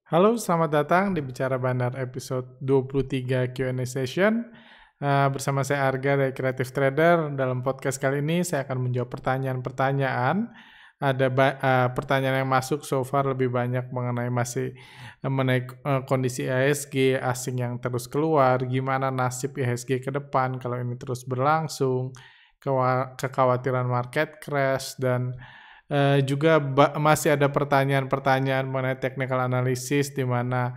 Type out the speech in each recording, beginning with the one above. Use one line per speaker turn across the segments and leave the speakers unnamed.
Halo, selamat datang di Bicara Bandar episode 23 Q&A session. Bersama saya Arga dari Creative Trader. Dalam podcast kali ini saya akan menjawab pertanyaan-pertanyaan. Ada pertanyaan yang masuk so far lebih banyak mengenai kondisi IHSG, asing yang terus keluar, gimana nasib IHSG ke depan kalau ini terus berlangsung, kekhawatiran market crash, dan juga masih ada pertanyaan-pertanyaan mengenai technical analysis di mana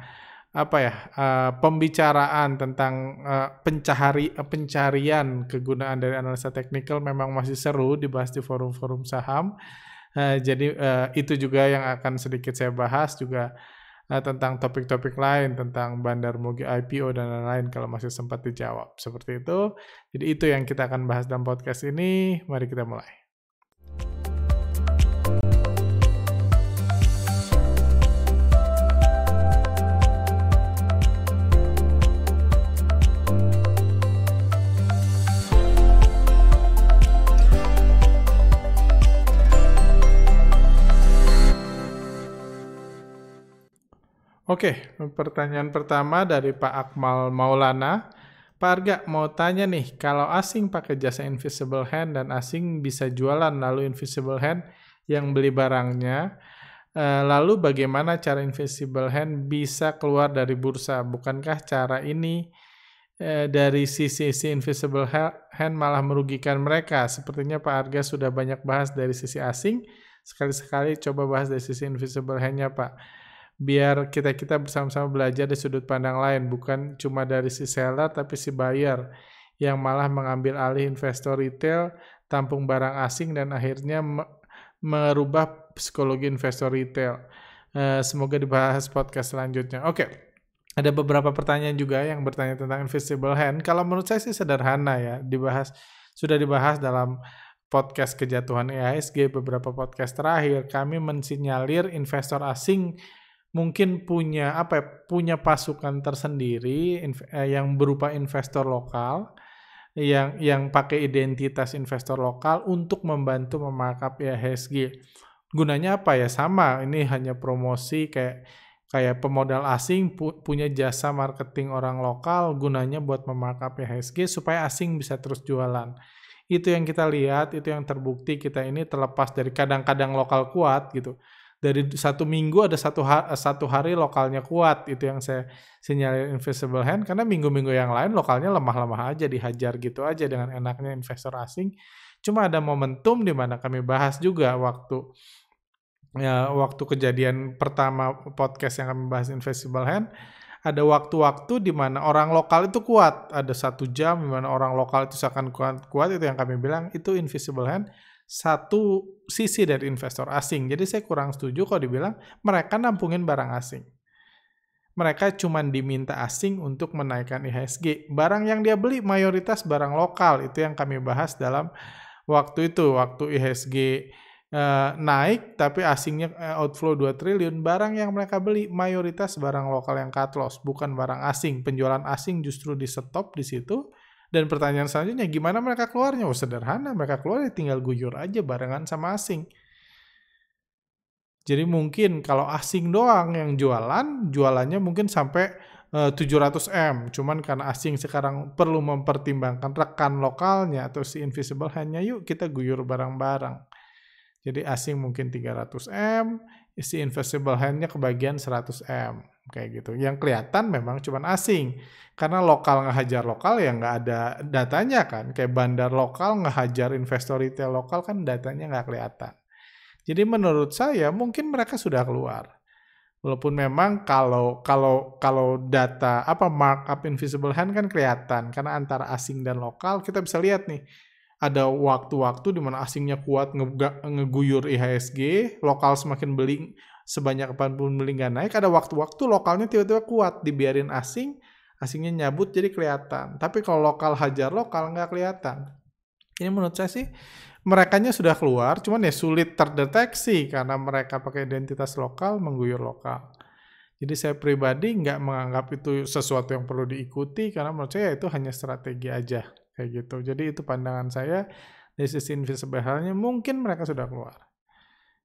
pembicaraan tentang pencarian kegunaan dari analisa teknikal memang masih seru dibahas di forum-forum saham. Jadi itu juga yang akan sedikit saya bahas juga tentang topik-topik lain tentang Bandar Mugi IPO dan lain-lain kalau masih sempat dijawab. Seperti itu. Jadi itu yang kita akan bahas dalam podcast ini. Mari kita mulai. Oke, pertanyaan pertama dari Pak Akmal Maulana. Pak Arga, mau tanya nih, kalau asing pakai jasa invisible hand dan asing bisa jualan lalu invisible hand yang beli barangnya, lalu bagaimana cara invisible hand bisa keluar dari bursa? Bukankah cara ini dari sisi invisible hand malah merugikan mereka? Sepertinya Pak Arga sudah banyak bahas dari sisi asing, sekali-sekali coba bahas dari sisi invisible hand-nya, Pak. Biar kita bersama-sama belajar di sudut pandang lain, bukan cuma dari si seller tapi si buyer yang malah mengambil alih investor retail, tampung barang asing dan akhirnya merubah psikologi investor retail. Semoga dibahas podcast selanjutnya. Oke. Ada beberapa pertanyaan juga yang bertanya tentang invisible hand. Kalau menurut saya sih sederhana ya, sudah dibahas dalam podcast kejatuhan IHSG beberapa podcast terakhir. Kami mensinyalir investor asing mungkin punya pasukan tersendiri yang berupa investor lokal yang pakai identitas investor lokal untuk membantu memarkup IHSG. Gunanya apa ya? Sama, ini hanya promosi kayak pemodal asing punya jasa marketing orang lokal, gunanya buat memarkup IHSG supaya asing bisa terus jualan. Itu yang kita lihat, itu yang terbukti kita ini terlepas dari kadang-kadang lokal kuat gitu. Dari satu minggu ada satu hari lokalnya kuat, itu yang saya sinyalir invisible hand, karena minggu-minggu yang lain lokalnya lemah-lemah aja, dihajar gitu aja dengan enaknya investor asing. Cuma ada momentum di mana kami bahas juga waktu kejadian pertama podcast yang kami bahas invisible hand, ada waktu-waktu di mana orang lokal itu kuat, ada 1 jam di mana orang lokal itu seakan kuat, itu yang kami bilang itu invisible hand, satu sisi dari investor asing. Jadi saya kurang setuju kalau dibilang mereka nampungin barang asing. Mereka cuma diminta asing untuk menaikkan IHSG. Barang yang dia beli mayoritas barang lokal, itu yang kami bahas dalam waktu IHSG naik tapi asingnya outflow 2 triliun, barang yang mereka beli mayoritas barang lokal yang cut loss, bukan barang asing. Penjualan asing justru di stop di situ. Dan pertanyaan selanjutnya, gimana mereka keluarnya? Sederhana, mereka keluar tinggal guyur aja barengan sama asing. Jadi mungkin kalau asing doang yang jualannya mungkin sampai 700M. Cuman karena asing sekarang perlu mempertimbangkan rekan lokalnya atau si invisible hand-nya, yuk kita guyur bareng-bareng. Jadi asing mungkin 300M, si invisible hand-nya kebagian 100M. Kayak gitu. Yang kelihatan memang cuma asing. Karena lokal ngehajar lokal ya nggak ada datanya kan. Kayak bandar lokal ngehajar investor retail lokal kan datanya nggak kelihatan. Jadi menurut saya mungkin mereka sudah keluar. Walaupun memang kalau data markup invisible hand kan kelihatan. Karena antara asing dan lokal kita bisa lihat nih. Ada waktu-waktu di mana asingnya kuat ngeguyur IHSG, lokal semakin beli, sebanyak apapun beli nggak naik, ada waktu-waktu lokalnya tiba-tiba kuat, dibiarin asingnya nyabut jadi kelihatan. Tapi kalau lokal hajar lokal nggak kelihatan. Ini menurut saya sih, merekanya sudah keluar, cuman ya sulit terdeteksi karena mereka pakai identitas lokal, mengguyur lokal. Jadi saya pribadi nggak menganggap itu sesuatu yang perlu diikuti, karena menurut saya itu hanya strategi aja. Kayak gitu. Jadi itu pandangan saya dari sisi invisible hand-nya mungkin mereka sudah keluar.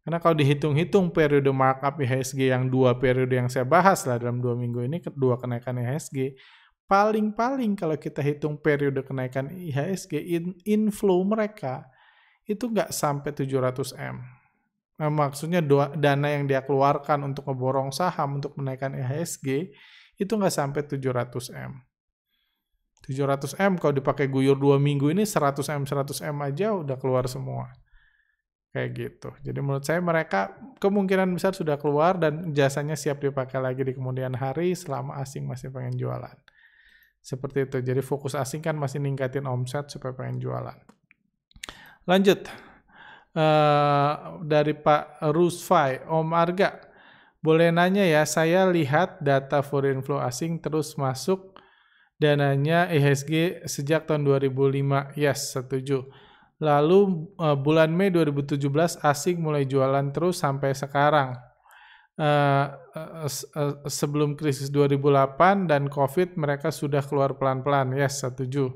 Karena kalau dihitung-hitung periode markup IHSG yang 2 periode yang saya bahas lah dalam 2 minggu ini, kedua kenaikan IHSG, paling-paling kalau kita hitung periode kenaikan IHSG, inflow mereka itu nggak sampai 700M. Maksudnya dana yang dia keluarkan untuk ngeborong saham untuk menaikkan IHSG itu nggak sampai 700M. 700M kalau dipakai guyur 2 minggu ini 100M aja udah keluar semua. Kayak gitu. Jadi menurut saya mereka kemungkinan besar sudah keluar dan jasanya siap dipakai lagi di kemudian hari selama asing masih pengen jualan. Seperti itu. Jadi fokus asing kan masih ningkatin omset supaya pengen jualan. Lanjut. Dari Pak Rusfai, Om Arga. Boleh nanya ya, saya lihat data foreign flow asing terus masuk dananya IHSG sejak tahun 2005. Yes, setuju. Lalu bulan Mei 2017 asing mulai jualan terus sampai sekarang. Sebelum krisis 2008 dan COVID mereka sudah keluar pelan-pelan. Yes, setuju.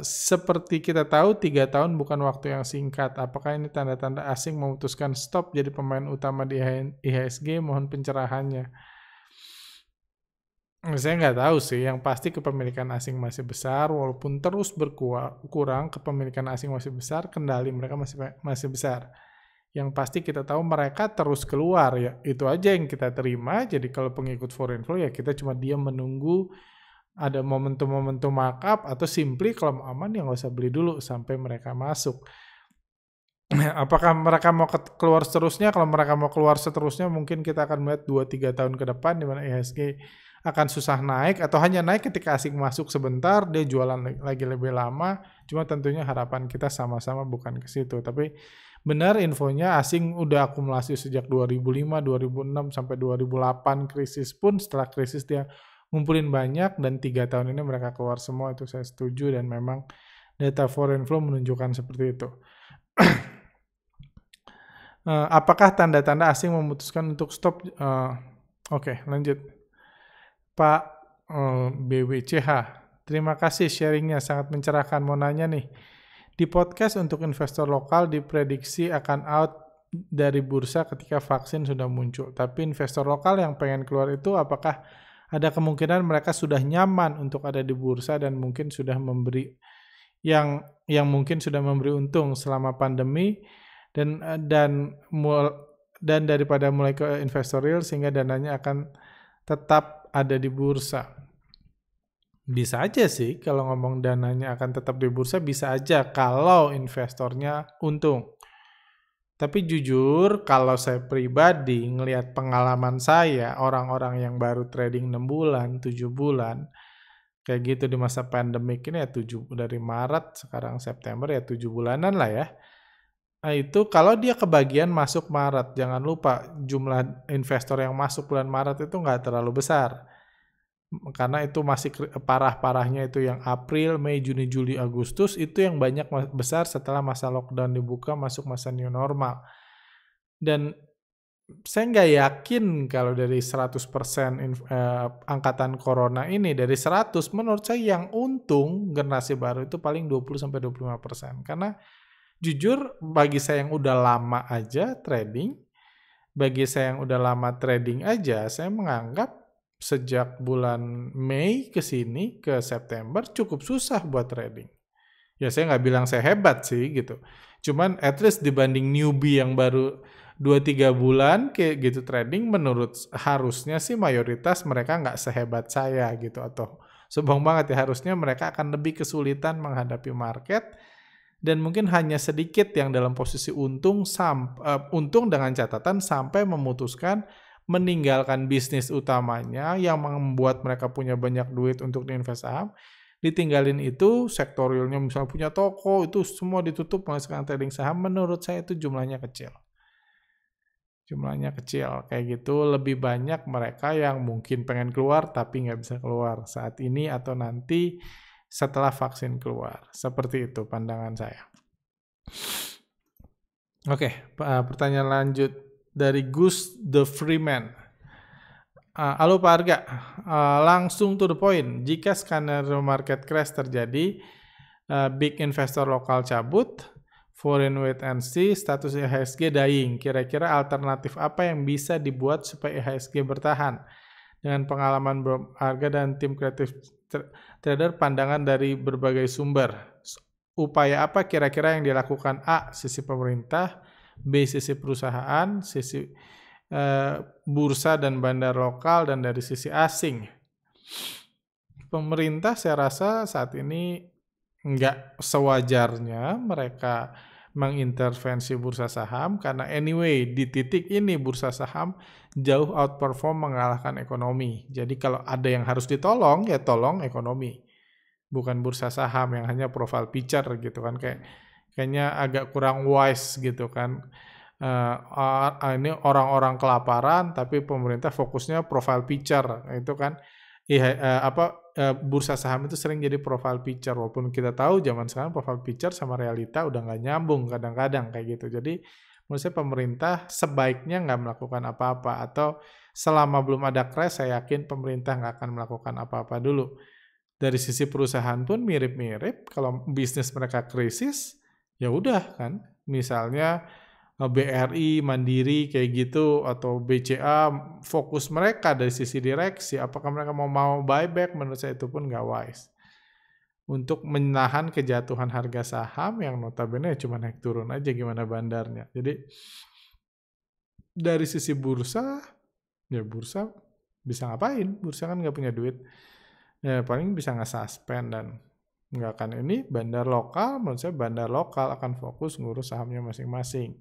Seperti kita tahu 3 tahun bukan waktu yang singkat. Apakah ini tanda-tanda asing memutuskan stop jadi pemain utama di IHSG? Mohon pencerahannya. Saya nggak tahu sih, yang pasti kepemilikan asing masih besar, walaupun terus berkurang, kepemilikan asing masih besar, kendali mereka masih besar. Yang pasti kita tahu mereka terus keluar, ya itu aja yang kita terima. Jadi kalau pengikut foreign flow ya kita cuma diam menunggu ada momentum-momentum markup, atau simply kalau mau aman ya nggak usah beli dulu sampai mereka masuk. Apakah mereka mau keluar seterusnya? Kalau mereka mau keluar seterusnya mungkin kita akan melihat 2-3 tahun ke depan di mana IHSG akan susah naik, atau hanya naik ketika asing masuk sebentar, dia jualan lagi lebih lama. Cuma tentunya harapan kita sama-sama bukan ke situ. Tapi benar infonya asing udah akumulasi sejak 2005, 2006 sampai 2008 krisis pun, setelah krisis dia ngumpulin banyak dan 3 tahun ini mereka keluar semua, itu saya setuju dan memang data foreign flow menunjukkan seperti itu. Apakah tanda-tanda asing memutuskan untuk stop? Oke, lanjut. Pak BWCH, terima kasih sharingnya, sangat mencerahkan. Mau nanya nih, di podcast untuk investor lokal diprediksi akan out dari bursa ketika vaksin sudah muncul. Tapi investor lokal yang pengen keluar itu apakah ada kemungkinan mereka sudah nyaman untuk ada di bursa dan mungkin sudah memberi yang mungkin sudah memberi untung selama pandemi dan daripada mulai ke investor real sehingga dananya akan tetap ada di bursa. Bisa aja sih kalau ngomong dananya akan tetap di bursa, bisa aja kalau investornya untung. Tapi jujur kalau saya pribadi ngelihat pengalaman saya, orang-orang yang baru trading 6 bulan, 7 bulan, kayak gitu di masa pandemik ini ya 7 dari Maret, sekarang September ya 7 bulanan lah ya. Nah itu kalau dia kebagian masuk Maret, jangan lupa jumlah investor yang masuk bulan Maret itu nggak terlalu besar. Karena itu masih parah-parahnya itu yang April, Mei, Juni, Juli, Agustus, itu yang banyak besar setelah masa lockdown dibuka, masuk masa new normal. Dan saya nggak yakin kalau dari 100% angkatan corona ini, dari 100 menurut saya yang untung generasi baru itu paling 20-25%. Karena jujur, bagi saya yang udah lama aja trading, saya menganggap sejak bulan Mei ke sini, ke September, cukup susah buat trading. Ya saya nggak bilang saya hebat sih gitu. Cuman at least dibanding newbie yang baru 2-3 bulan kayak gitu trading, menurut harusnya sih mayoritas mereka nggak sehebat saya gitu. Atau sombong banget ya, harusnya mereka akan lebih kesulitan menghadapi market. Dan mungkin hanya sedikit yang dalam posisi untung dengan catatan sampai memutuskan meninggalkan bisnis utamanya yang membuat mereka punya banyak duit untuk diinvest saham, ditinggalin itu, sektor realnya misalnya punya toko, itu semua ditutup, sekarang trading saham, menurut saya itu jumlahnya kecil. Kayak gitu. Lebih banyak mereka yang mungkin pengen keluar tapi nggak bisa keluar saat ini atau nanti setelah vaksin keluar. Seperti itu pandangan saya. Oke, pertanyaan lanjut dari Gus the Freeman. Halo Pak Arga, langsung to the point. Jika skenario market crash terjadi, big investor lokal cabut, Foreign wait and see, status IHSG dying. Kira-kira alternatif apa yang bisa dibuat supaya IHSG bertahan? Dengan pengalaman harga dan tim kreatif trader, pandangan dari berbagai sumber. Upaya apa kira-kira yang dilakukan? A. Sisi pemerintah, B. Sisi perusahaan, sisi bursa dan bandar lokal, dan dari sisi asing. Pemerintah saya rasa saat ini nggak sewajarnya mereka mengintervensi bursa saham, karena anyway di titik ini bursa saham jauh outperform mengalahkan ekonomi. Jadi kalau ada yang harus ditolong, ya tolong ekonomi, bukan bursa saham yang hanya profile picture gitu kan. Kayaknya agak kurang wise gitu kan. Ini orang-orang kelaparan tapi pemerintah fokusnya profile picture, itu kan bursa saham itu sering jadi profile picture, walaupun kita tahu zaman sekarang profile picture sama realita udah nggak nyambung kadang-kadang kayak gitu. Jadi menurut saya pemerintah sebaiknya nggak melakukan apa-apa, atau selama belum ada crash saya yakin pemerintah nggak akan melakukan apa-apa dulu. Dari sisi perusahaan pun mirip-mirip, kalau bisnis mereka krisis ya udah kan, misalnya BRI, Mandiri kayak gitu, atau BCA, fokus mereka dari sisi direksi, apakah mereka mau buyback, menurut saya itu pun nggak wise. Untuk menahan kejatuhan harga saham yang notabene cuma naik turun aja gimana bandarnya. Jadi dari sisi bursa, ya bursa bisa ngapain? Bursa kan nggak punya duit. Ya paling bisa nge-suspend dan nggak akan ini. Bandar lokal, menurut saya bandar lokal akan fokus ngurus sahamnya masing-masing.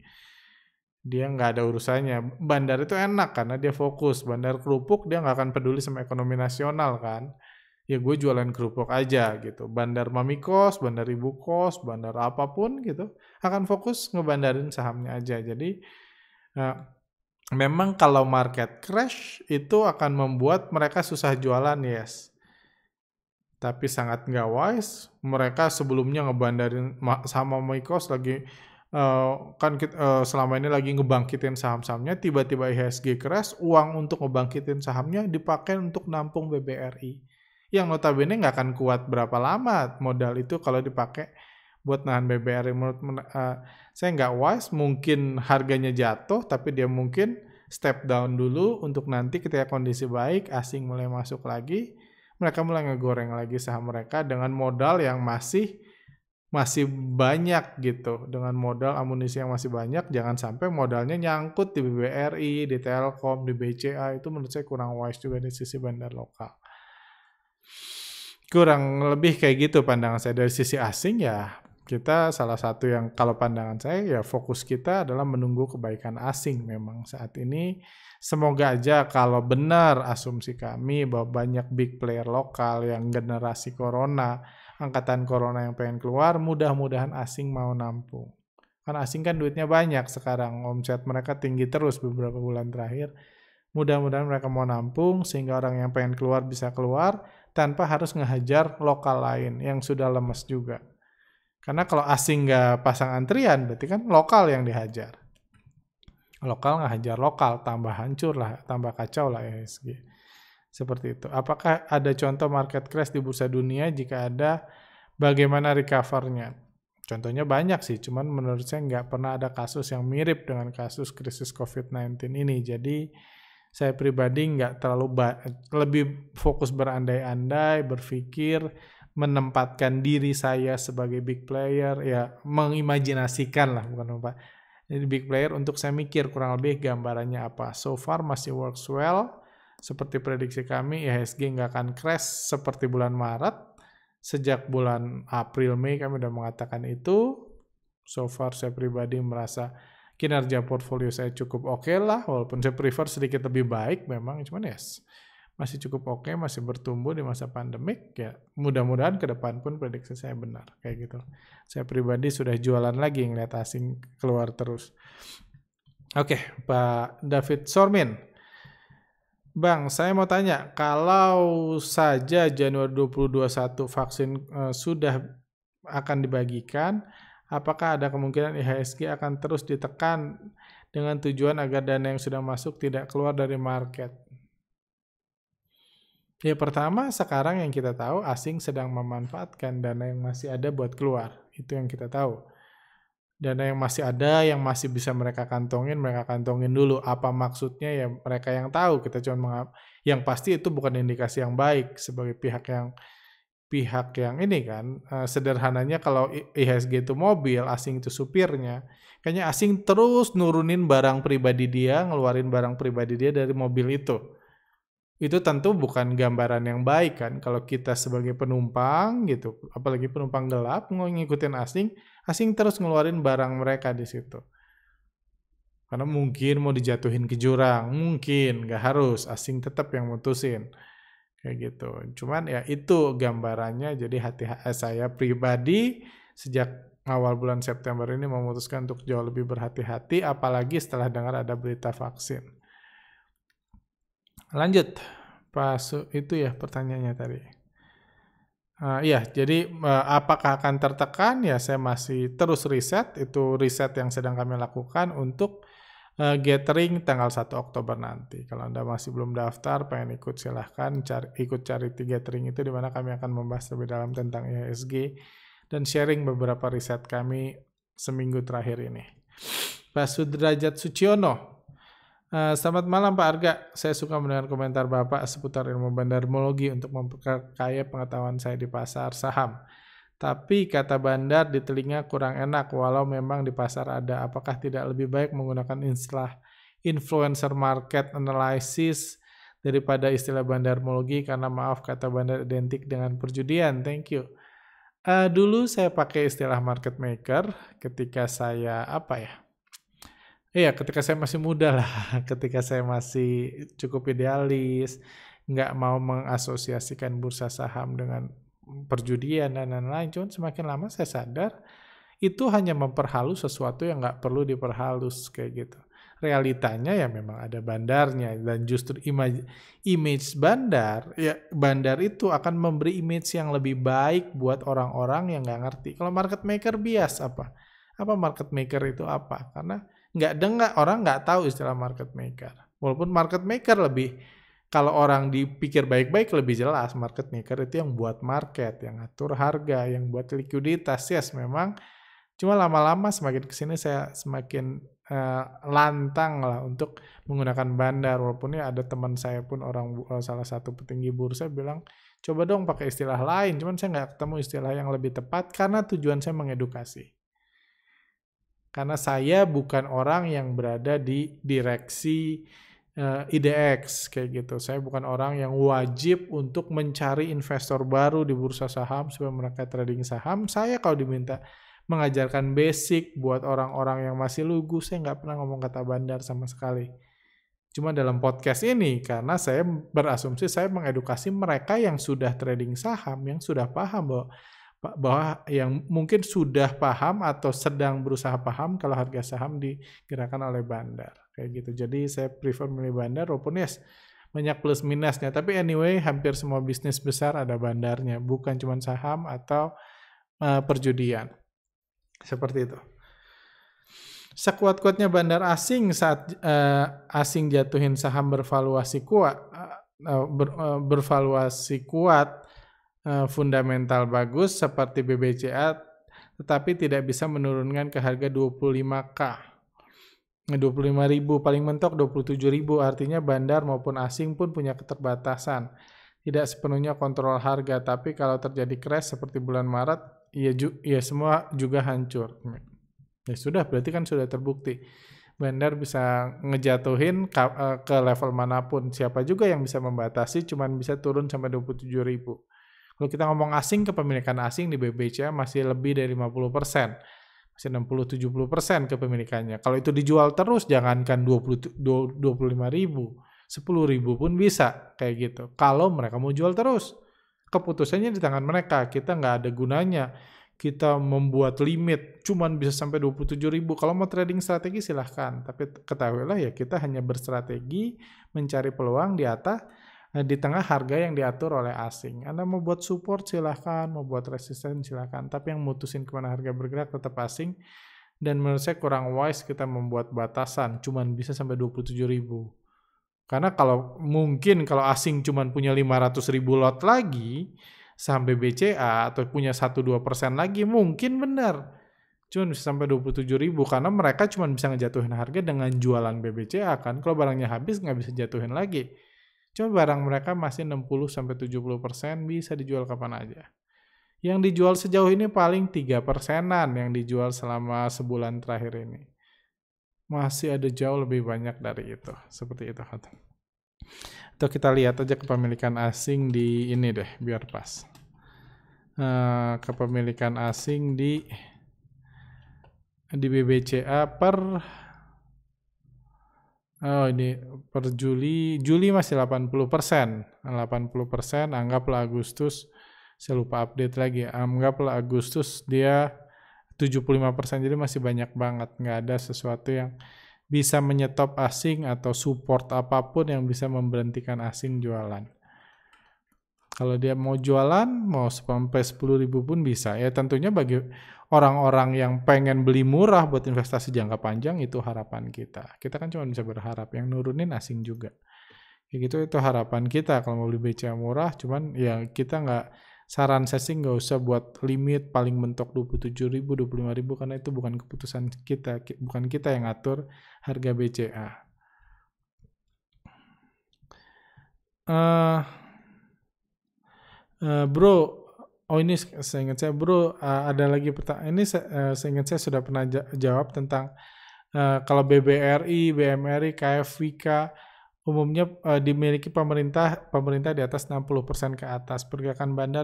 Dia nggak ada urusannya. Bandar itu enak karena dia fokus. Bandar kerupuk dia nggak akan peduli sama ekonomi nasional kan. Ya gue jualan kerupuk aja gitu. Bandar Mami Kos, bandar Ibu Kos, bandar apapun gitu, akan fokus ngebandarin sahamnya aja. Jadi memang kalau market crash itu akan membuat mereka susah jualan, yes. Tapi sangat nggak wise. Mereka sebelumnya ngebandarin sama Mami Kos lagi selama ini lagi ngebangkitin saham-sahamnya, tiba-tiba IHSG crash, uang untuk ngebangkitin sahamnya dipakai untuk nampung BBRI. Yang notabene nggak akan kuat berapa lama modal itu kalau dipakai buat nahan BBRI. Saya nggak wise, mungkin harganya jatuh, tapi dia mungkin step down dulu untuk nanti ketika kondisi baik, asing mulai masuk lagi, mereka mulai ngegoreng lagi saham mereka dengan modal yang masih banyak gitu, dengan modal amunisi yang masih banyak. Jangan sampai modalnya nyangkut di BBRI, di Telkom, di BCA. Itu menurut saya kurang wise juga di sisi bandar lokal. Kurang lebih kayak gitu pandangan saya. Dari sisi asing ya kita salah satu yang, kalau pandangan saya ya fokus kita adalah menunggu kebaikan asing memang saat ini. Semoga aja kalau benar asumsi kami bahwa banyak big player lokal yang generasi corona, angkatan corona yang pengen keluar, mudah-mudahan asing mau nampung. Kan asing kan duitnya banyak sekarang, omset mereka tinggi terus beberapa bulan terakhir. Mudah-mudahan mereka mau nampung sehingga orang yang pengen keluar bisa keluar tanpa harus ngehajar lokal lain yang sudah lemes juga. Karena kalau asing nggak pasang antrian, berarti kan lokal yang dihajar. Lokal ngehajar lokal, tambah hancur lah, tambah kacau lah IHSG. Seperti itu. Apakah ada contoh market crash di bursa dunia? Jika ada, bagaimana recover-nya? Contohnya banyak sih, cuman menurut saya nggak pernah ada kasus yang mirip dengan kasus krisis COVID-19 ini. Jadi saya pribadi nggak terlalu lebih fokus berandai-andai, berpikir, menempatkan diri saya sebagai big player, ya mengimajinasikan lah, bukan lupa. Jadi big player untuk saya mikir kurang lebih gambarannya apa. So far masih works well. Seperti prediksi kami, IHSG nggak akan crash seperti bulan Maret. Sejak bulan April, Mei kami udah mengatakan itu. So far saya pribadi merasa kinerja portfolio saya cukup oke lah. Walaupun saya prefer sedikit lebih baik memang. Cuman yes, masih cukup oke, masih bertumbuh di masa pandemik. Ya, mudah-mudahan ke depan pun prediksi saya benar. Kayak gitu. Saya pribadi sudah jualan lagi ngeliat asing keluar terus. Oke, Pak David Sormin. Bang, saya mau tanya, kalau saja Januari 2021 vaksin sudah akan dibagikan, apakah ada kemungkinan IHSG akan terus ditekan dengan tujuan agar dana yang sudah masuk tidak keluar dari market? Ya pertama, sekarang yang kita tahu asing sedang memanfaatkan dana yang masih ada buat keluar. Itu yang kita tahu. Dana yang masih ada, yang masih bisa mereka kantongin dulu. Apa maksudnya ya mereka yang tahu. Kita cuma yang pasti itu bukan indikasi yang baik sebagai pihak yang ini kan. Sederhananya kalau IHSG itu mobil, asing itu supirnya. Kayaknya asing terus nurunin barang pribadi dia, ngeluarin barang pribadi dia dari mobil itu. Itu tentu bukan gambaran yang baik kan. Kalau kita sebagai penumpang gitu, apalagi penumpang gelap mau ngikutin asing terus ngeluarin barang mereka di situ. Karena mungkin mau dijatuhin ke jurang, mungkin nggak harus, asing tetap yang mutusin. Kayak gitu. Cuman ya itu gambarannya, jadi saya pribadi sejak awal bulan September ini memutuskan untuk jauh lebih berhati-hati, apalagi setelah dengar ada berita vaksin. Lanjut, itu ya pertanyaannya tadi. Iya, jadi apakah akan tertekan? Ya saya masih terus riset, itu riset yang sedang kami lakukan untuk gathering tanggal 1 Oktober nanti. Kalau Anda masih belum daftar, pengen ikut silahkan ikut cari gathering itu di mana kami akan membahas lebih dalam tentang IHSG dan sharing beberapa riset kami seminggu terakhir ini. Pak Sudrajat Suciono. Selamat malam Pak Arga, saya suka mendengar komentar Bapak seputar ilmu bandarmologi untuk memperkaya pengetahuan saya di pasar saham. Tapi kata bandar di telinga kurang enak, walau memang di pasar ada. Apakah tidak lebih baik menggunakan istilah influencer market analysis daripada istilah bandarmologi? Karena maaf, kata bandar identik dengan perjudian. Thank you. Dulu saya pakai istilah market maker ketika saya Iya, ketika saya masih muda lah, ketika saya masih cukup idealis, nggak mau mengasosiasikan bursa saham dengan perjudian dan lain-lain. Cuman semakin lama saya sadar, itu hanya memperhalus sesuatu yang nggak perlu diperhalus kayak gitu. Realitanya ya memang ada bandarnya, dan justru image bandar, ya bandar itu akan memberi image yang lebih baik buat orang-orang yang nggak ngerti. Kalau market maker bias apa? Apa market maker itu apa? Karena orang nggak tahu istilah market maker. Walaupun market maker kalau orang dipikir baik-baik lebih jelas, market maker itu yang buat market, yang atur harga, yang buat likuiditas. Yes, memang. Cuma lama-lama semakin kesini saya semakin lantang lah untuk menggunakan bandar. Walaupun ya ada teman saya pun salah satu petinggi bursa bilang, coba dong pakai istilah lain. Cuman saya nggak ketemu istilah yang lebih tepat karena tujuan saya mengedukasi. Karena saya bukan orang yang berada di direksi IDX kayak gitu. Saya bukan orang yang wajib untuk mencari investor baru di bursa saham supaya mereka trading saham. Saya kalau diminta mengajarkan basic buat orang-orang yang masih lugu, saya nggak pernah ngomong kata bandar sama sekali. Cuma dalam podcast ini, karena saya berasumsi saya mengedukasi mereka yang sudah trading saham, yang sudah paham bahwa yang mungkin sudah paham atau sedang berusaha paham kalau harga saham digerakkan oleh bandar kayak gitu. Jadi saya prefer milih bandar walaupun yes banyak plus minusnya, tapi anyway hampir semua bisnis besar ada bandarnya, bukan cuma saham atau perjudian seperti itu. Sekuat-kuatnya bandar asing saat asing jatuhin saham bervaluasi kuat fundamental bagus seperti BBCA, tetapi tidak bisa menurunkan ke harga 25.000. 25.000 paling mentok 27.000, artinya bandar maupun asing pun punya keterbatasan. Tidak sepenuhnya kontrol harga, tapi kalau terjadi crash seperti bulan Maret, ya semua juga hancur. Ya sudah, berarti kan sudah terbukti. Bandar bisa ngejatuhin ke level manapun. Siapa juga yang bisa membatasi, cuman bisa turun sampai 27.000. Kalau kita ngomong asing, kepemilikan asing di BBCA masih lebih dari 50%. Masih 60-70% kepemilikannya. Kalau itu dijual terus, jangankan 25.000, 10.000 pun bisa kayak gitu. Kalau mereka mau jual terus, keputusannya di tangan mereka. Kita nggak ada gunanya. Kita membuat limit, cuman bisa sampai 27.000. Kalau mau trading strategi silahkan. Tapi ketahuilah ya kita hanya berstrategi, mencari peluang di tengah harga yang diatur oleh asing. Anda mau buat support silahkan, mau buat resisten silahkan. Tapi yang mutusin kemana harga bergerak tetap asing. Dan menurut saya kurang wise kita membuat batasan, cuman bisa sampai 27.000. Karena kalau asing cuman punya 500.000 lot lagi, saham BBCA atau punya 1-2% lagi, mungkin benar. Cuma bisa sampai 27.000 karena mereka cuma bisa ngejatuhin harga dengan jualan BBCA kan. Kalau barangnya habis nggak bisa jatuhin lagi. Cuma barang mereka masih 60-70% bisa dijual kapan aja. Yang dijual sejauh ini paling 3%-an yang dijual selama sebulan terakhir ini. Masih ada jauh lebih banyak dari itu. Seperti itu. Atau kita lihat aja kepemilikan asing di ini deh, biar pas. Kepemilikan asing di BBCA per ini per Juli masih 80%. 80%, anggaplah Agustus, saya lupa update lagi. Anggaplah Agustus dia 75%, jadi masih banyak banget. Nggak ada sesuatu yang bisa menyetop asing atau support apapun yang bisa memberhentikan asing jualan. Kalau dia mau jualan, mau sampai 10.000 pun bisa. Ya tentunya bagi orang-orang yang pengen beli murah buat investasi jangka panjang, itu harapan kita. Kita kan cuma bisa berharap, yang nurunin asing juga. Kayak gitu itu harapan kita kalau mau beli BCA murah, cuman ya kita nggak, saran saya sih nggak usah buat limit paling mentok 27.000, 25.000 karena itu bukan keputusan kita, bukan kita yang ngatur harga BCA. Bro, ini saya ingat saya bro, ada lagi pertanyaan. Ini saya ingat saya sudah pernah jawab tentang kalau BBRI, BMRI, KFWK umumnya dimiliki pemerintah di atas 60% ke atas. Pergerakan bandar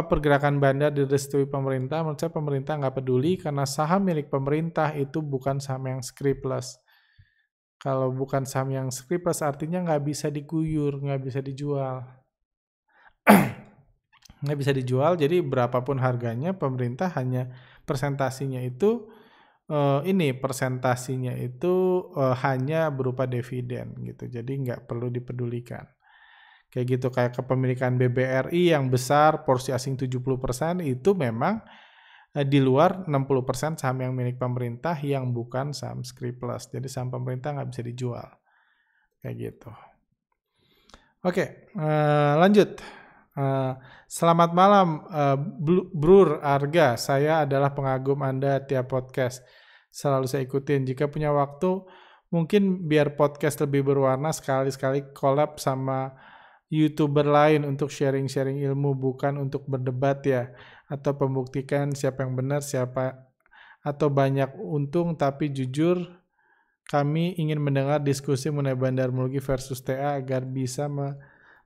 pergerakan bandar direstui pemerintah? Menurut saya pemerintah nggak peduli karena saham milik pemerintah itu bukan saham yang scriptless. Kalau bukan saham yang scriptless artinya nggak bisa diguyur, nggak bisa dijual. Nggak bisa dijual, jadi berapapun harganya pemerintah hanya persentasinya itu hanya berupa dividen gitu, jadi nggak perlu dipedulikan. Kayak gitu, kayak kepemilikan BBRI yang besar, porsi asing 70%, itu memang di luar 60% saham yang milik pemerintah yang bukan saham scriptless, jadi saham pemerintah nggak bisa dijual. Kayak gitu. Oke, lanjut. Selamat malam, Brur Arga. Saya adalah pengagum Anda tiap podcast. Selalu saya ikutin. Jika punya waktu, mungkin biar podcast lebih berwarna, sekali-sekali collab sama YouTuber lain untuk sharing-sharing ilmu, bukan untuk berdebat ya, atau pembuktikan siapa yang benar, siapa atau banyak untung. Tapi jujur, kami ingin mendengar diskusi mengenai bandarmologi versus TA agar bisa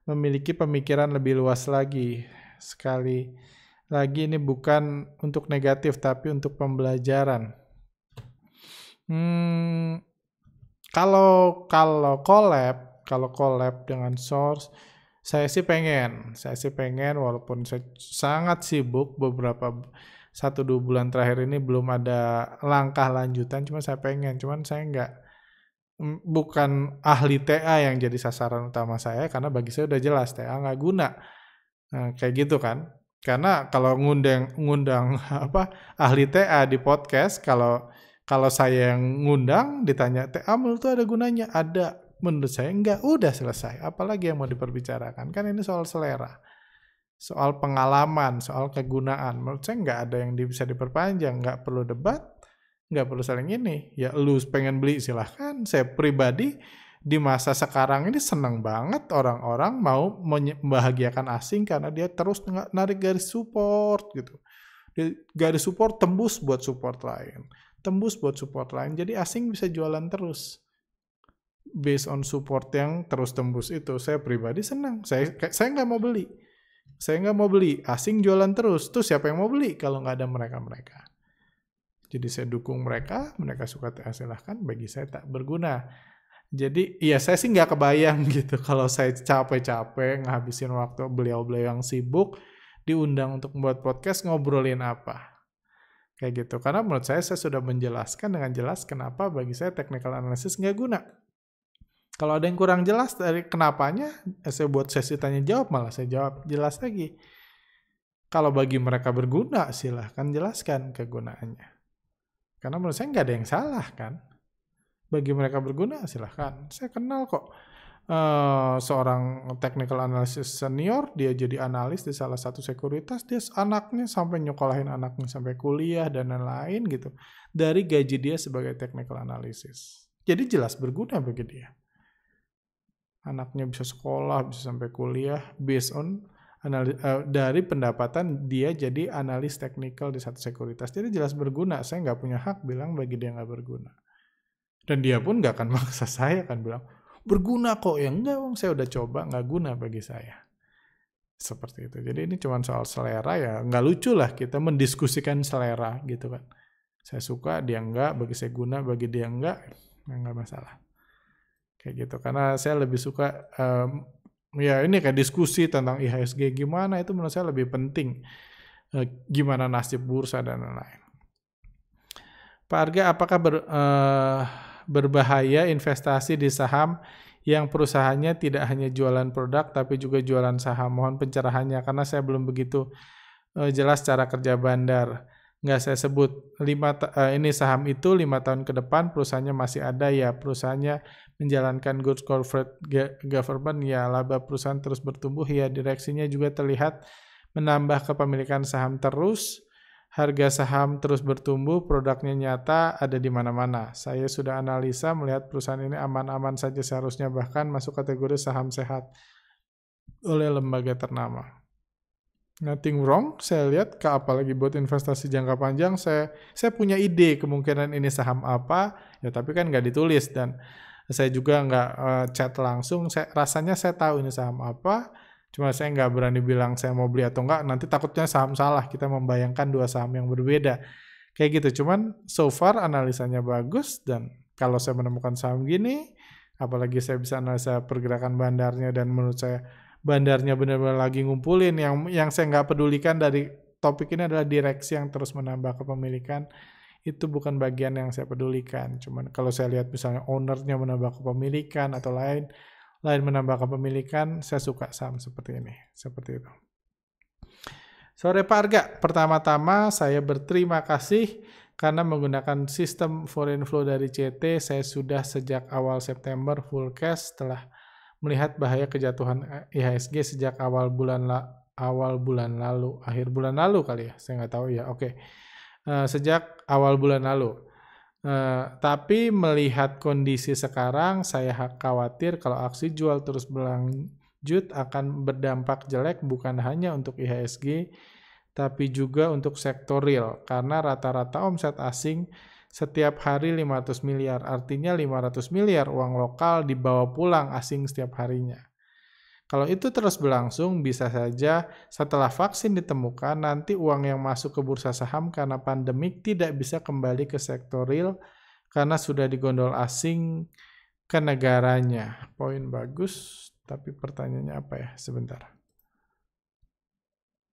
memiliki pemikiran lebih luas lagi. Sekali lagi ini bukan untuk negatif tapi untuk pembelajaran. Kalau collab dengan Source, saya sih pengen walaupun saya sangat sibuk 1-2 bulan terakhir ini belum ada langkah lanjutan, cuman saya bukan ahli TA yang jadi sasaran utama saya, karena bagi saya udah jelas TA nggak guna. Nah, kayak gitu kan. Karena kalau ngundang ahli TA di podcast, kalau saya yang ngundang ditanya TA menurut itu ada gunanya? Ada. Menurut saya enggak, udah selesai. Apalagi yang mau diperbicarakan? Kan ini soal selera. Soal pengalaman, soal kegunaan. Menurut saya nggak ada yang bisa diperpanjang, nggak perlu debat. Nggak perlu saling ini, ya lu pengen beli silahkan. Saya pribadi di masa sekarang ini senang banget orang-orang mau membahagiakan asing karena dia terus narik garis support gitu. Garis support tembus buat support lain. Jadi asing bisa jualan terus. Based on support yang terus tembus itu, saya pribadi senang. Saya nggak mau beli. Asing jualan terus. Tuh siapa yang mau beli kalau nggak ada mereka-mereka? Jadi saya dukung mereka suka TA silahkan, bagi saya tak berguna. Jadi ya saya sih nggak kebayang gitu kalau saya capek-capek ngabisin waktu beliau-beliau yang sibuk diundang untuk membuat podcast ngobrolin apa. Kayak gitu. Karena menurut saya sudah menjelaskan dengan jelas kenapa bagi saya technical analysis nggak guna. Kalau ada yang kurang jelas dari kenapanya, saya buat sesi tanya jawab, malah saya jawab jelas lagi. Kalau bagi mereka berguna, silahkan jelaskan kegunaannya. Karena menurut saya nggak ada yang salah kan. Bagi mereka berguna silahkan. Saya kenal kok seorang technical analysis senior, dia jadi analis di salah satu sekuritas, dia anaknya sampai nyokolahin anaknya sampai kuliah dan lain-lain gitu. Dari gaji dia sebagai technical analysis. Jadi jelas berguna bagi dia. Anaknya bisa sekolah, bisa sampai kuliah, based on dari pendapatan dia jadi analis teknikal di satu sekuritas. Jadi jelas berguna. Saya nggak punya hak bilang bagi dia nggak berguna. Dan dia pun nggak akan maksa saya kan bilang, berguna kok. Ya enggak, saya udah coba, nggak guna bagi saya. Seperti itu. Jadi ini cuma soal selera ya. Nggak lucu lah kita mendiskusikan selera gitu kan. Saya suka, dia enggak, bagi saya guna, bagi dia enggak, ya nggak masalah. Kayak gitu. Karena saya lebih suka, ya ini kayak diskusi tentang IHSG gimana, itu menurut saya lebih penting. Gimana nasib bursa dan lain-lain. Pak Arga, apakah berbahaya investasi di saham yang perusahaannya tidak hanya jualan produk tapi juga jualan saham? Mohon pencerahannya karena saya belum begitu jelas cara kerja bandar. Nggak saya sebut ini saham itu 5 tahun ke depan perusahaannya masih ada ya, perusahaannya menjalankan good corporate government ya, laba perusahaan terus bertumbuh ya, direksinya juga terlihat menambah kepemilikan saham terus. Harga saham terus bertumbuh, produknya nyata ada di mana-mana. Saya sudah analisa melihat perusahaan ini aman-aman saja seharusnya bahkan masuk kategori saham sehat oleh lembaga ternama. Nothing wrong, saya lihat apalagi buat investasi jangka panjang, saya punya ide kemungkinan ini saham apa, ya tapi kan nggak ditulis dan saya juga nggak chat langsung, rasanya saya tahu ini saham apa, cuma saya nggak berani bilang saya mau beli atau nggak, nanti takutnya saham salah, kita membayangkan dua saham yang berbeda. Kayak gitu, cuman so far analisanya bagus dan kalau saya menemukan saham gini, apalagi saya bisa analisa pergerakan bandarnya dan menurut saya bandarnya benar-benar lagi ngumpulin, yang saya nggak pedulikan dari topik ini adalah direksi yang terus menambah kepemilikan, itu bukan bagian yang saya pedulikan. Cuman kalau saya lihat misalnya ownernya menambah kepemilikan atau lain menambah kepemilikan, saya suka saham seperti ini, seperti itu. Sore Pak Arga, pertama-tama saya berterima kasih karena menggunakan sistem foreign flow dari CT, saya sudah sejak awal September full cash setelah melihat bahaya kejatuhan IHSG sejak akhir bulan lalu kali ya, saya nggak tahu ya. Oke. Sejak awal bulan lalu. Tapi melihat kondisi sekarang, saya khawatir kalau aksi jual terus berlanjut akan berdampak jelek bukan hanya untuk IHSG, tapi juga untuk sektor real, karena rata-rata omset asing setiap hari 500 miliar, artinya 500 miliar uang lokal dibawa pulang asing setiap harinya. Kalau itu terus berlangsung, bisa saja setelah vaksin ditemukan, nanti uang yang masuk ke bursa saham karena pandemik tidak bisa kembali ke sektor real karena sudah digondol asing ke negaranya. Poin bagus, tapi pertanyaannya apa ya? Sebentar.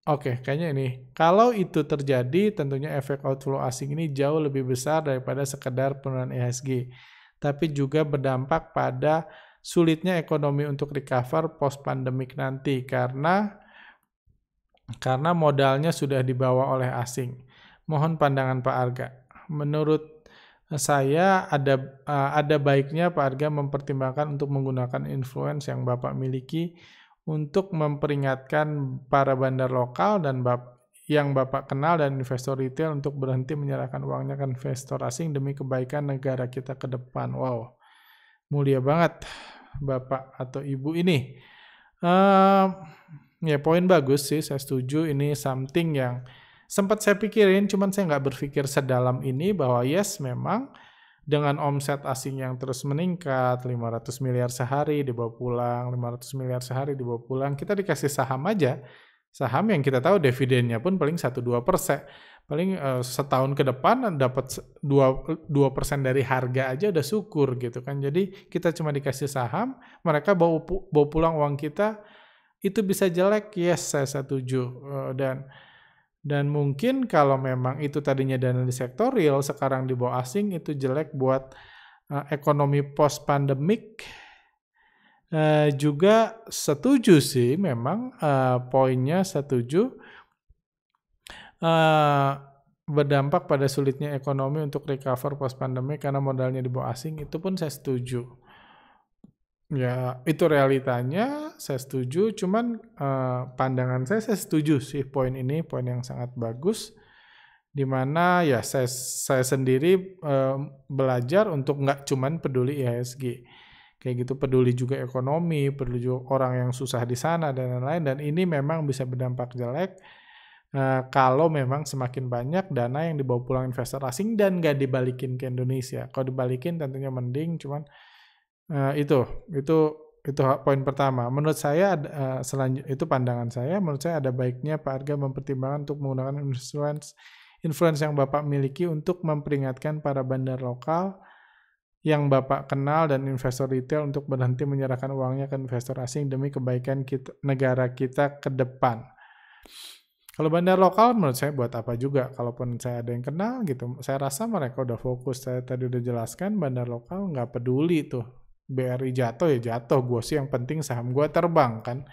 Oke, kayaknya ini. Kalau itu terjadi, tentunya efek outflow asing ini jauh lebih besar daripada sekedar penurunan IHSG. Tapi juga berdampak pada sulitnya ekonomi untuk recover post-pandemic nanti karena modalnya sudah dibawa oleh asing. Mohon pandangan Pak Arga. Menurut saya ada baiknya Pak Arga mempertimbangkan untuk menggunakan influence yang Bapak miliki untuk memperingatkan para bandar lokal dan yang Bapak kenal dan investor retail untuk berhenti menyerahkan uangnya ke investor asing demi kebaikan negara kita ke depan. Wow, mulia banget Bapak atau Ibu ini. Ya poin bagus sih, saya setuju. Ini something yang sempat saya pikirin, cuman saya nggak berpikir sedalam ini bahwa yes memang dengan omset asing yang terus meningkat, 500 miliar sehari dibawa pulang, 500 miliar sehari dibawa pulang, kita dikasih saham aja. Saham yang kita tahu dividennya pun paling 1-2%. Paling setahun ke depan dapat 2% dari harga aja udah syukur gitu kan. Jadi kita cuma dikasih saham, mereka bawa pulang uang kita, itu bisa jelek, yes saya setuju. Dan mungkin kalau memang itu tadinya dana di sektor real, sekarang dibawa asing, itu jelek buat ekonomi post-pandemic. Juga setuju sih memang poinnya setuju. Berdampak pada sulitnya ekonomi untuk recover post-pandemic karena modalnya dibawa asing, itu pun saya setuju. Ya, itu realitanya, saya setuju. Cuman pandangan saya setuju sih poin ini, poin yang sangat bagus. Di mana ya saya sendiri belajar untuk nggak cuman peduli IHSG. Kayak gitu, peduli juga ekonomi, peduli juga orang yang susah di sana dan lain-lain. Dan ini memang bisa berdampak jelek kalau memang semakin banyak dana yang dibawa pulang investor asing dan nggak dibalikin ke Indonesia. Kalau dibalikin tentunya mending, cuman itu poin pertama. Menurut saya itu pandangan saya. Menurut saya ada baiknya Pak Arga mempertimbangkan untuk menggunakan influence yang Bapak miliki untuk memperingatkan para bandar lokal yang Bapak kenal dan investor retail untuk berhenti menyerahkan uangnya ke investor asing demi kebaikan negara kita ke depan. Kalau bandar lokal menurut saya buat apa juga, kalaupun saya ada yang kenal gitu, saya rasa mereka udah fokus. Saya tadi udah jelaskan, bandar lokal nggak peduli tuh, BRI jatuh ya jatuh, gue sih yang penting saham gue terbang kan,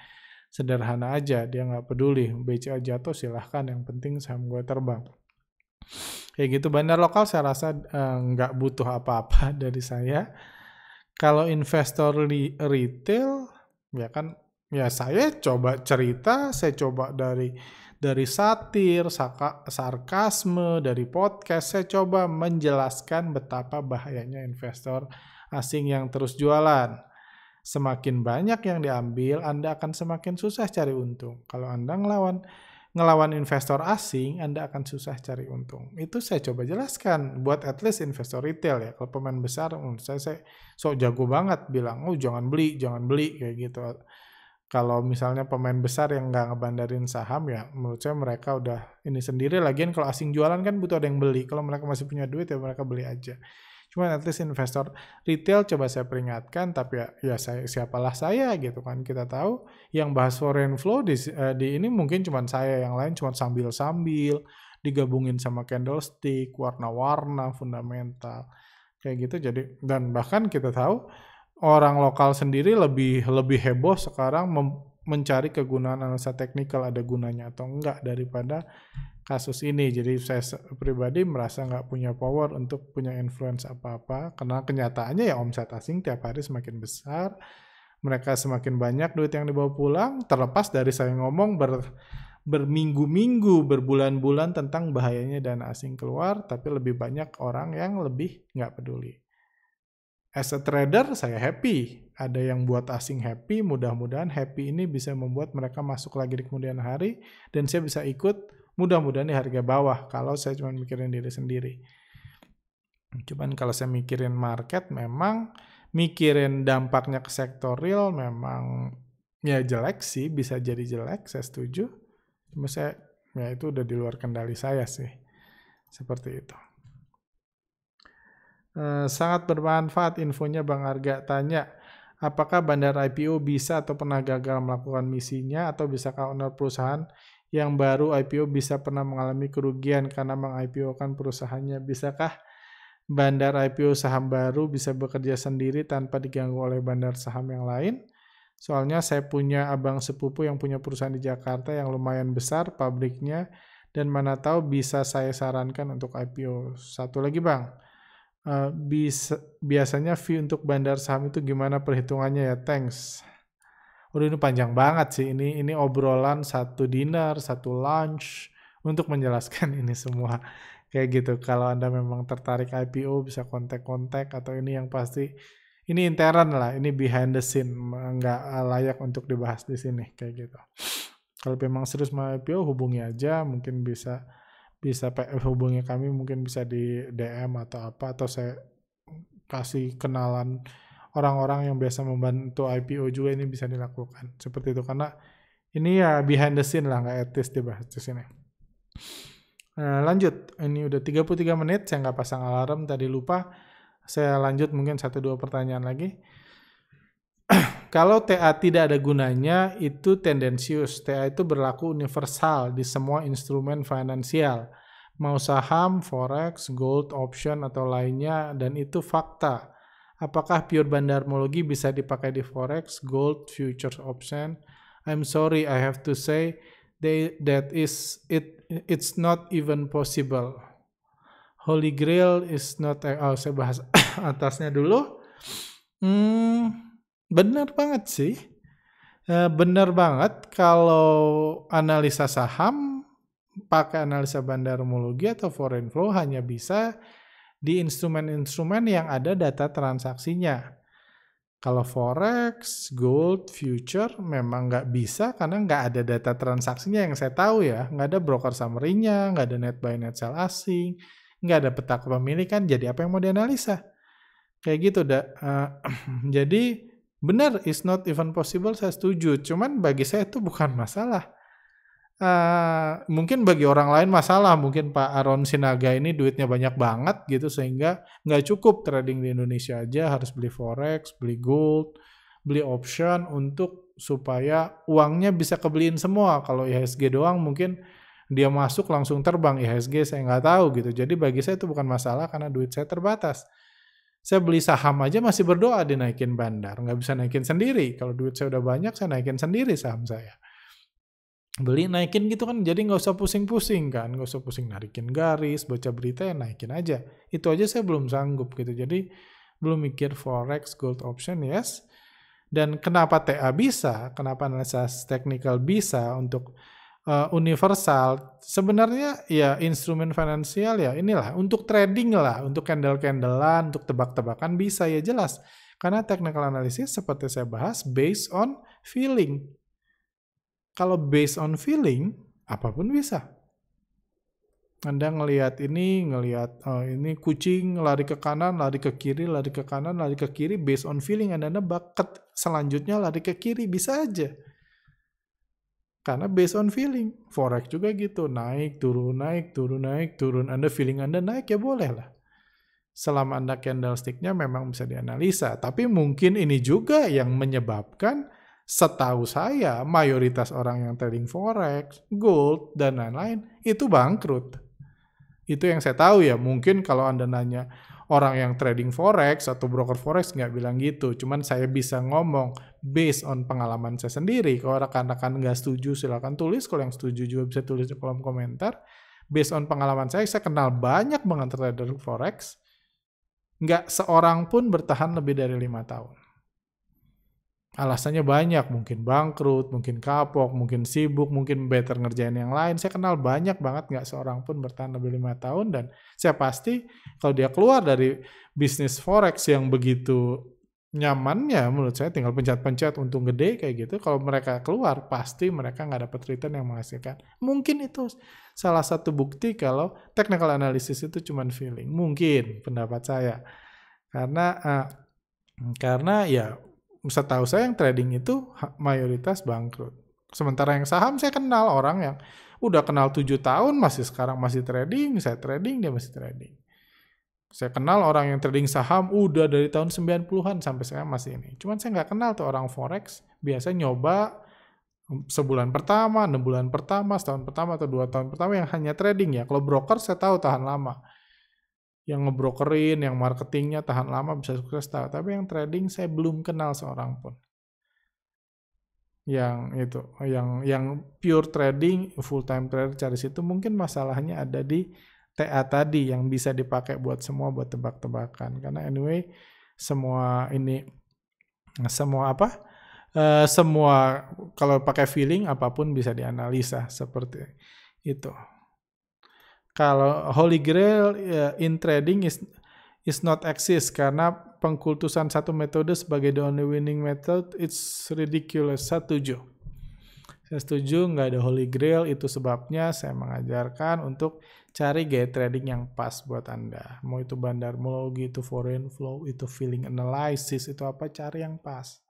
sederhana aja, dia nggak peduli, BCA jatuh silahkan, yang penting saham gue terbang. Kayak gitu, bandar lokal saya rasa nggak butuh apa-apa dari saya. Kalau investor retail, ya kan, ya saya coba cerita, saya coba dari satir, sarkasme, dari podcast, saya coba menjelaskan betapa bahayanya investor asing yang terus jualan. Semakin banyak yang diambil, Anda akan semakin susah cari untung. Kalau Anda ngelawan investor asing, Anda akan susah cari untung. Itu saya coba jelaskan buat at least investor retail ya. Kalau pemain besar, saya sok jago banget bilang, oh jangan beli kayak gitu. Kalau misalnya pemain besar yang nggak ngebandarin saham ya, menurut saya mereka udah ini sendiri. Lagian kalau asing jualan kan butuh ada yang beli. Kalau mereka masih punya duit ya mereka beli aja. Cuma at least investor retail coba saya peringatkan, tapi ya siapalah saya gitu kan. Kita tahu yang bahas foreign flow di ini mungkin cuma saya, yang lain cuma sambil-sambil digabungin sama candlestick, warna-warna, fundamental kayak gitu. Jadi dan bahkan kita tahu orang lokal sendiri lebih heboh sekarang mencari kegunaan analisa teknikal ada gunanya atau enggak daripada kasus ini. Jadi saya pribadi merasa nggak punya power untuk punya influence apa-apa, karena kenyataannya ya omset asing tiap hari semakin besar, mereka semakin banyak duit yang dibawa pulang, terlepas dari saya ngomong berminggu-minggu, berbulan-bulan tentang bahayanya dana asing keluar, tapi lebih banyak orang yang lebih nggak peduli. As a trader, saya happy. Ada yang buat asing happy, mudah-mudahan happy ini bisa membuat mereka masuk lagi di kemudian hari, dan saya bisa ikut, mudah-mudahan di harga bawah, kalau saya cuma mikirin diri sendiri. Cuman kalau saya mikirin market, memang mikirin dampaknya ke sektor real, memang ya jelek sih, bisa jadi jelek, saya setuju. Cuma ya itu udah di luar kendali saya sih. Seperti itu. Sangat bermanfaat infonya Bang Arga. Tanya, apakah bandar IPO bisa atau pernah gagal melakukan misinya, atau bisakah owner perusahaan yang baru IPO bisa pernah mengalami kerugian karena meng-IPO-kan perusahaannya? Bisakah bandar IPO saham baru bisa bekerja sendiri tanpa diganggu oleh bandar saham yang lain? Soalnya saya punya abang sepupu yang punya perusahaan di Jakarta yang lumayan besar pabriknya, dan mana tahu bisa saya sarankan untuk IPO. Satu lagi Bang, biasanya fee untuk bandar saham itu gimana perhitungannya ya? Thanks. Udah ini panjang banget sih, ini obrolan satu dinner, satu lunch untuk menjelaskan ini semua kayak gitu. Kalau Anda memang tertarik IPO bisa kontak-kontak, atau ini yang pasti ini intern lah, ini behind the scene, nggak layak untuk dibahas di sini kayak gitu. Kalau memang serius mau IPO hubungi aja, mungkin bisa hubungi kami, mungkin bisa di DM atau apa, atau saya kasih kenalan orang-orang yang biasa membantu IPO juga, ini bisa dilakukan seperti itu, karena ini ya behind the scene lah, nggak etis dibahas di sini. Lanjut, ini udah 33 menit, saya nggak pasang alarm tadi, lupa. Saya lanjut mungkin 1-2 pertanyaan lagi. Kalau TA tidak ada gunanya, itu tendensius. TA itu berlaku universal di semua instrumen finansial, mau saham, forex, gold, option, atau lainnya, dan itu fakta. Apakah pure bandarmologi bisa dipakai di forex, gold, futures, option? I'm sorry, I have to say it's not even possible. Holy Grail is not. Saya bahas atasnya dulu. Bener banget sih. Bener banget kalau analisa saham pakai analisa bandarmologi atau foreign flow hanya bisa di instrumen-instrumen yang ada data transaksinya. Kalau forex, gold, future memang nggak bisa karena nggak ada data transaksinya yang saya tahu ya. Nggak ada broker summary-nya, nggak ada net buy net sell asing, nggak ada peta kepemilikan, jadi apa yang mau dianalisa? Kayak gitu, jadi benar, is not even possible, saya setuju. Cuman bagi saya itu bukan masalah. Mungkin bagi orang lain masalah, mungkin Pak Aron Sinaga ini duitnya banyak banget gitu sehingga nggak cukup trading di Indonesia aja, harus beli forex, beli gold, beli option untuk supaya uangnya bisa kebeliin semua. Kalau IHSG doang mungkin dia masuk langsung terbang, IHSG saya nggak tahu gitu. Jadi bagi saya itu bukan masalah karena duit saya terbatas. Saya beli saham aja masih berdoa dinaikin bandar, nggak bisa naikin sendiri. Kalau duit saya udah banyak, saya naikin sendiri saham saya. Beli naikin gitu kan, jadi nggak usah pusing-pusing kan, nggak usah pusing narikin garis, baca berita ya naikin aja. Itu aja saya belum sanggup gitu, jadi belum mikir forex, gold option, yes. Dan kenapa TA bisa, kenapa analisa teknikal bisa untuk universal, sebenarnya ya instrumen finansial ya inilah, untuk trading lah, untuk candle-candlean, untuk tebak-tebakan bisa ya jelas. Karena technical analysis seperti saya bahas, based on feeling. Kalau based on feeling, apapun bisa. Anda ngelihat ini kucing lari ke kanan, lari ke kiri, lari ke kanan, lari ke kiri, based on feeling Anda nebak, selanjutnya lari ke kiri, bisa aja. Karena based on feeling. Forex juga gitu, naik, turun, naik, turun, naik, turun. Anda feeling Anda naik ya boleh lah. Selama Anda candlestick-nya memang bisa dianalisa. Tapi mungkin ini juga yang menyebabkan, setahu saya, mayoritas orang yang trading forex, gold, dan lain-lain, itu bangkrut. Itu yang saya tahu ya, mungkin kalau Anda nanya orang yang trading forex atau broker forex nggak bilang gitu, cuman saya bisa ngomong based on pengalaman saya sendiri. Kalau rekan-rekan nggak setuju silakan tulis, kalau yang setuju juga bisa tulis di kolom komentar. Based on pengalaman saya kenal banyak banget trader forex, nggak seorang pun bertahan lebih dari 5 tahun. Alasannya banyak, mungkin bangkrut, mungkin kapok, mungkin sibuk, mungkin better ngerjain yang lain. Saya kenal banyak banget nggak seorang pun bertahan lebih 5 tahun, dan saya pasti kalau dia keluar dari bisnis forex yang begitu nyamannya, menurut saya tinggal pencet-pencet untung gede kayak gitu, kalau mereka keluar pasti mereka nggak dapat return yang menghasilkan. Mungkin itu salah satu bukti kalau technical analysis itu cuma feeling. Mungkin pendapat saya. Karena ya setahu saya yang trading itu mayoritas bangkrut. Sementara yang saham saya kenal orang yang udah kenal 7 tahun sekarang masih trading, saya trading, dia masih trading. Saya kenal orang yang trading saham udah dari tahun 90-an sampai sekarang masih ini. Cuman saya nggak kenal tuh orang forex, biasa nyoba sebulan pertama, 6 bulan pertama, setahun pertama, atau 2 tahun pertama yang hanya trading ya. Kalau broker saya tahu tahan lama. Yang ngebrokerin, yang marketingnya tahan lama bisa sukses tahu. Tapi yang trading saya belum kenal seorang pun. Yang pure trading, full time trader cari situ, mungkin masalahnya ada di TA tadi yang bisa dipakai buat semua, buat tebak-tebakan. Karena anyway semua kalau pakai feeling apapun bisa dianalisa seperti itu. Kalau Holy Grail in trading is not exist karena pengkultusan satu metode sebagai the only winning method, it's ridiculous. Saya setuju, nggak ada Holy Grail, itu sebabnya saya mengajarkan untuk cari gaya trading yang pas buat Anda. Mau itu bandarmologi, itu foreign flow, itu feeling analysis, itu apa, cari yang pas.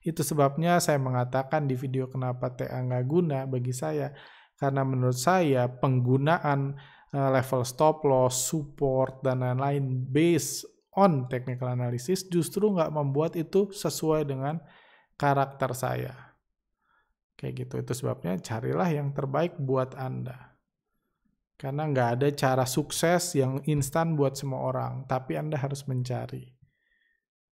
Itu sebabnya saya mengatakan di video kenapa TA nggak guna bagi saya. Karena menurut saya penggunaan level stop loss, support, dan lain-lain based on technical analysis justru nggak membuat itu sesuai dengan karakter saya. Kayak gitu, itu sebabnya carilah yang terbaik buat Anda. Karena nggak ada cara sukses yang instan buat semua orang, tapi Anda harus mencari.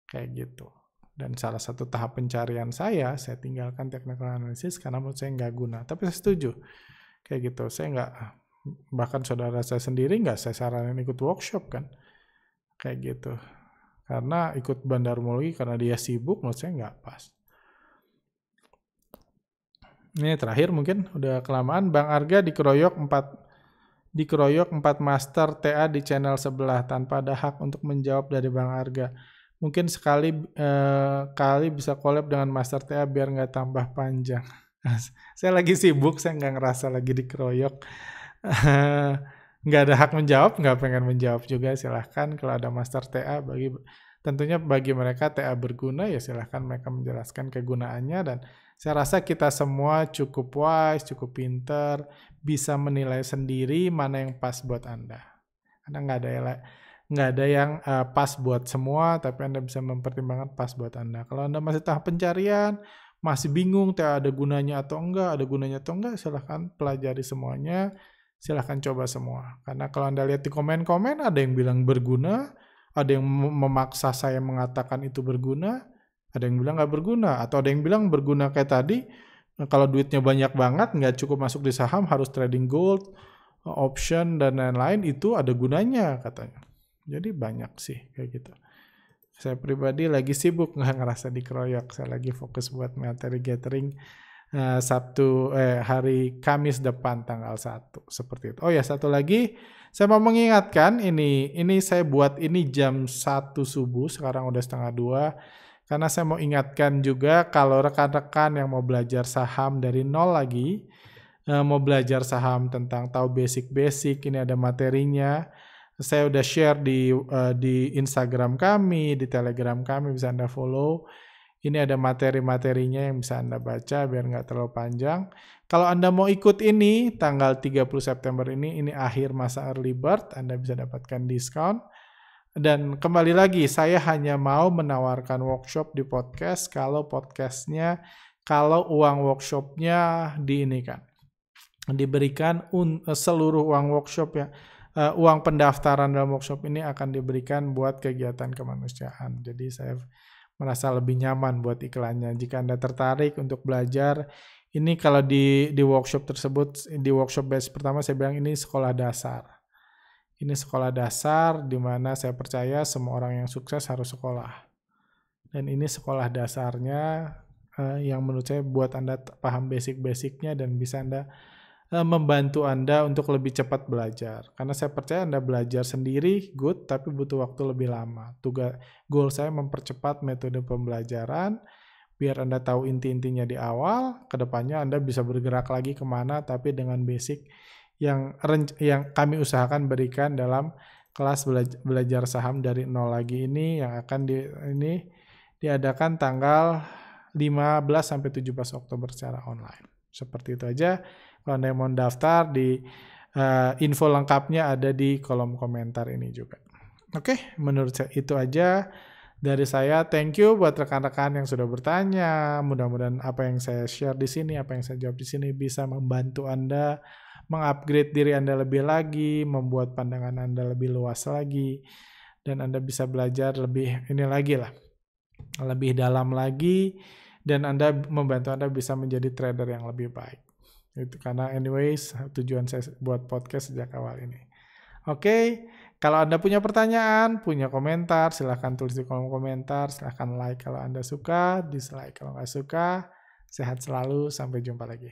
Kayak gitu. Dan salah satu tahap pencarian saya tinggalkan technical analysis karena menurut saya nggak guna. Tapi saya setuju. Kayak gitu, saya nggak, bahkan saudara saya sendiri nggak saya saranin ikut workshop kan. Kayak gitu. Karena ikut bandarmologi karena dia sibuk, menurut saya nggak pas. Ini terakhir mungkin udah kelamaan. Bang Arga dikeroyok 4 master TA di channel sebelah tanpa ada hak untuk menjawab dari Bang Arga. Mungkin sekali kali bisa collab dengan master TA biar nggak tambah panjang. Saya lagi sibuk, saya nggak ngerasa lagi dikeroyok. Nggak ada hak menjawab, nggak pengen menjawab juga, silahkan. Kalau ada master TA, tentunya bagi mereka TA berguna, ya silahkan mereka menjelaskan kegunaannya. Dan saya rasa kita semua cukup wise, cukup pinter, bisa menilai sendiri mana yang pas buat Anda. Karena nggak ada yang pas buat semua, tapi Anda bisa mempertimbangkan pas buat Anda. Kalau Anda masih tahap pencarian, masih bingung TA ada gunanya atau enggak, silahkan pelajari semuanya. Silahkan coba semua. Karena kalau Anda lihat di komen-komen, ada yang bilang berguna, ada yang memaksa saya mengatakan itu berguna, ada yang bilang nggak berguna, atau ada yang bilang berguna kayak tadi, kalau duitnya banyak banget, nggak cukup masuk di saham, harus trading gold, option, dan lain-lain, itu ada gunanya katanya. Jadi banyak sih kayak gitu. Saya pribadi lagi sibuk, nggak ngerasa dikeroyok. Saya lagi fokus buat materi gathering hari Kamis depan tanggal 1 seperti itu. Oh ya, satu lagi saya mau mengingatkan, ini saya buat ini jam 1 subuh, sekarang udah 1:30, karena saya mau ingatkan juga kalau rekan-rekan yang mau belajar saham dari nol lagi, mau belajar saham tentang tahu basic-basic, ini ada materinya. Saya udah share di Instagram kami, di Telegram kami, bisa Anda follow. Ini ada materi-materinya yang bisa Anda baca biar nggak terlalu panjang. Kalau Anda mau ikut ini, tanggal 30 September ini akhir masa early bird, Anda bisa dapatkan diskon. Dan kembali lagi, saya hanya mau menawarkan workshop di podcast kalau uang workshopnya diberikan seluruh uang workshop ya. Uang pendaftaran dalam workshop ini akan diberikan buat kegiatan kemanusiaan. Jadi saya merasa lebih nyaman buat iklannya. Jika Anda tertarik untuk belajar, ini kalau di workshop tersebut, di workshop batch pertama saya bilang ini sekolah dasar. Ini sekolah dasar di mana saya percaya semua orang yang sukses harus sekolah. Dan ini sekolah dasarnya yang menurut saya buat Anda paham basic-basicnya dan bisa Anda membantu Anda untuk lebih cepat belajar. Karena saya percaya Anda belajar sendiri, good, tapi butuh waktu lebih lama. Goal saya mempercepat metode pembelajaran, biar Anda tahu inti-intinya di awal, kedepannya Anda bisa bergerak lagi kemana, tapi dengan basic yang kami usahakan berikan dalam kelas belajar saham dari nol lagi ini, yang akan diadakan tanggal 15-17 Oktober secara online. Seperti itu aja. Kalau Anda mau daftar, info lengkapnya ada di kolom komentar ini juga. Oke, menurut saya itu aja dari saya. Thank you buat rekan-rekan yang sudah bertanya. Mudah-mudahan apa yang saya share di sini, apa yang saya jawab di sini bisa membantu Anda mengupgrade diri Anda lebih lagi, membuat pandangan Anda lebih luas lagi, dan Anda bisa belajar lebih lebih dalam lagi, dan membantu Anda bisa menjadi trader yang lebih baik. Itu karena anyways tujuan saya buat podcast sejak awal ini. Oke, kalau Anda punya pertanyaan, punya komentar, silahkan tulis di kolom komentar, silahkan like kalau Anda suka, dislike kalau nggak suka. Sehat selalu, sampai jumpa lagi.